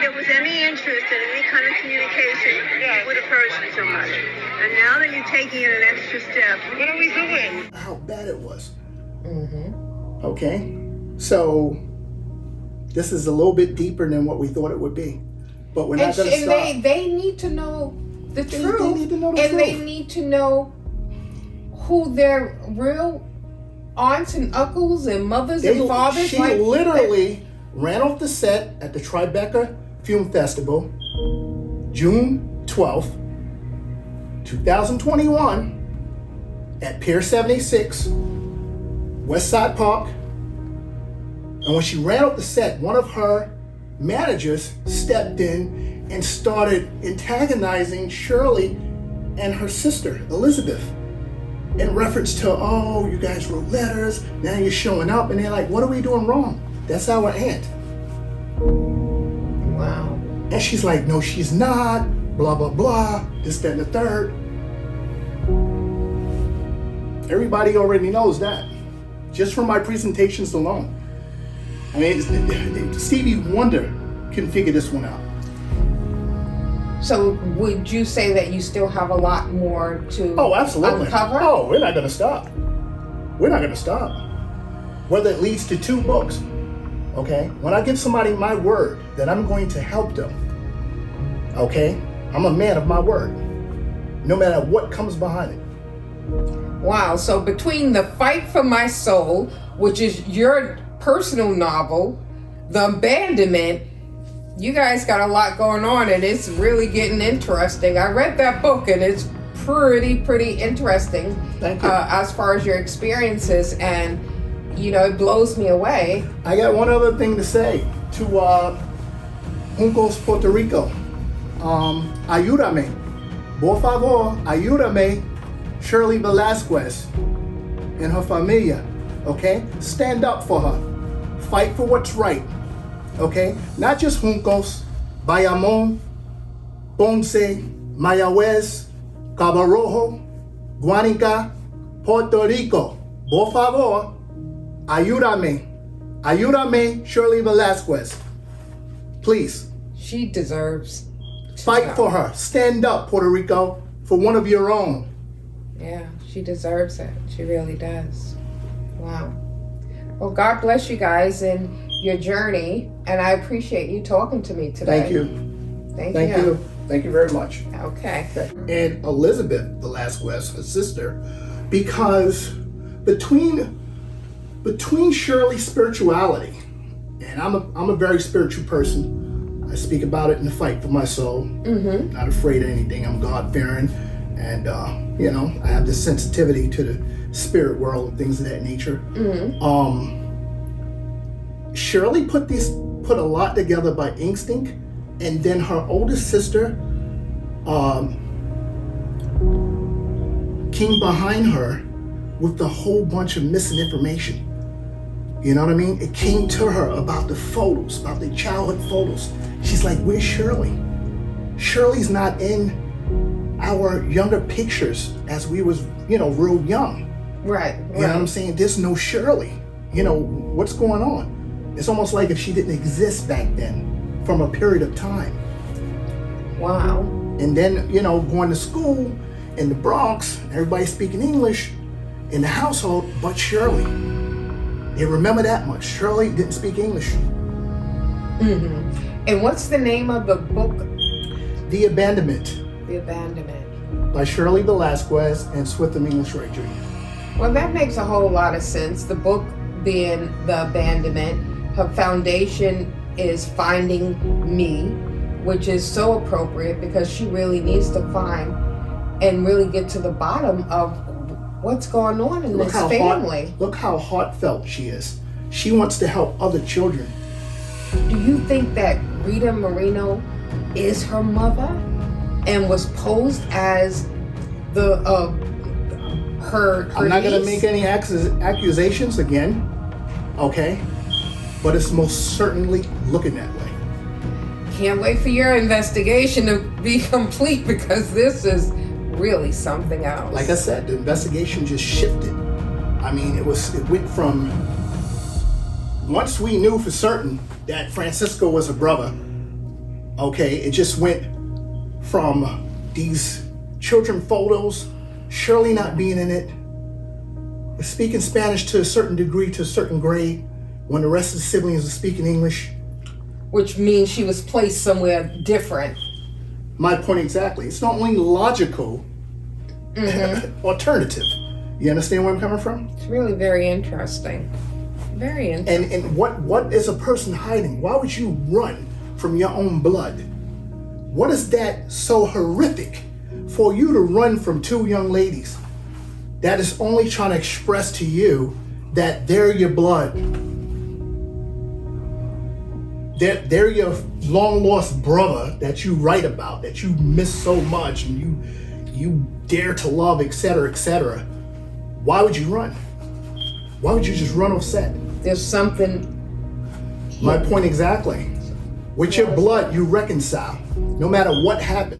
there was any interest in any kind of communication, you would have heard from somebody. And now that you're taking it an extra step, what are we doing? How bad it was. Mm-hmm. Okay, so this is a little bit deeper than what we thought it would be, but we're not going to stop. And they need to know the truth. They need to know the truth. And they need to know who their real aunts and uncles and mothers and fathers. She literally ran off the set at the Tribeca Film Festival, June 12th, 2021, at Pier 76, West Side Park. And when she ran off the set, one of her managers stepped in and started antagonizing Shirley and her sister, Elizabeth, in reference to, oh, you guys wrote letters, now you're showing up, and they're like, what are we doing wrong? That's our aunt. Wow. And she's like, no, she's not, blah, blah, blah, this, that, and the third. Everybody already knows that, just from my presentations alone. I mean, Stevie Wonder can figure this one out. So would you say that you still have a lot more to uncover? Oh, we're not going to stop. We're not going to stop. Whether it leads to 2 books, okay? When I give somebody my word that I'm going to help them, okay? I'm a man of my word, no matter what comes behind it. Wow, so between The Fight for My Soul, which is your personal novel, The Abandonment, you guys got a lot going on, and it's really getting interesting. I read that book, and it's pretty interesting. Thank you. As far as your experiences, and it blows me away. I got one other thing to say to Juncos, Puerto Rico. Ayúdame, por favor, ayúdame, Shirley Velasquez and her familia. Okay, stand up for her, fight for what's right. Okay, not just Juncos, Bayamón, Ponce, Mayagüez, Cabo Rojo, Guanica, Puerto Rico. Por favor, ayúdame, Shirley Velasquez. Please. She deserves. Fight for her. Stand up, Puerto Rico, for one of your own. Yeah, she deserves it. She really does. Wow. Well, God bless you guys in your journey, and I appreciate you talking to me today. Thank you. Thank you. you. Thank you very much. Okay. And Elizabeth Velasquez, her sister, because between Shirley's spirituality, and I'm a very spiritual person. I speak about it in The Fight for My Soul. Mm-hmm. Not afraid of anything. I'm God-fearing, and I have this sensitivity to the spirit world and things of that nature. Mm-hmm. Shirley put a lot together by instinct, and then her oldest sister came behind her with a whole bunch of missing information. You know what I mean? It came to her about the photos, about the childhood photos. She's like, where's Shirley? Shirley's not in our younger pictures as we was, real young. Right. You know what I'm saying? There's no Shirley. What's going on? It's almost like if she didn't exist back then from a period of time. Wow. And then, going to school in the Bronx, everybody speaking English in the household, but Shirley. They remember that much. Shirley didn't speak English. Mm-hmm. And what's the name of the book? The Abandonment. The Abandonment. By Shirley Velasquez and Switham English Wright Jr. Well, that makes a whole lot of sense. The book being The Abandonment. Her foundation is Finding Me, which is so appropriate because she really needs to find and really get to the bottom of what's going on in this family. Look how heartfelt she is. She wants to help other children. Do you think that Rita Moreno is her mother and was posed as the her I'm not going to niece? make any accusations again, okay? But it's most certainly looking that way. Can't wait for your investigation to be complete because this is really something else. Like I said, the investigation just shifted. I mean, it went from, once we knew for certain that Francisco was a brother, Okay, it just went from these children photos, Shirley not being in it, speaking Spanish to a certain degree, to a certain grade, when the rest of the siblings are speaking English. Which means she was placed somewhere different. My point exactly. It's not only logical, alternative. You understand where I'm coming from? It's really very interesting. Very interesting. And what is a person hiding? Why would you run from your own blood? What is that so horrific for you to run from two young ladies that is only trying to express to you that they're your blood? They're your long lost brother that you write about, that you miss so much and you dare to love, etc., etc. Why would you run? Why would you just run off set? There's something. My point exactly. With your blood, you reconcile, no matter what happens.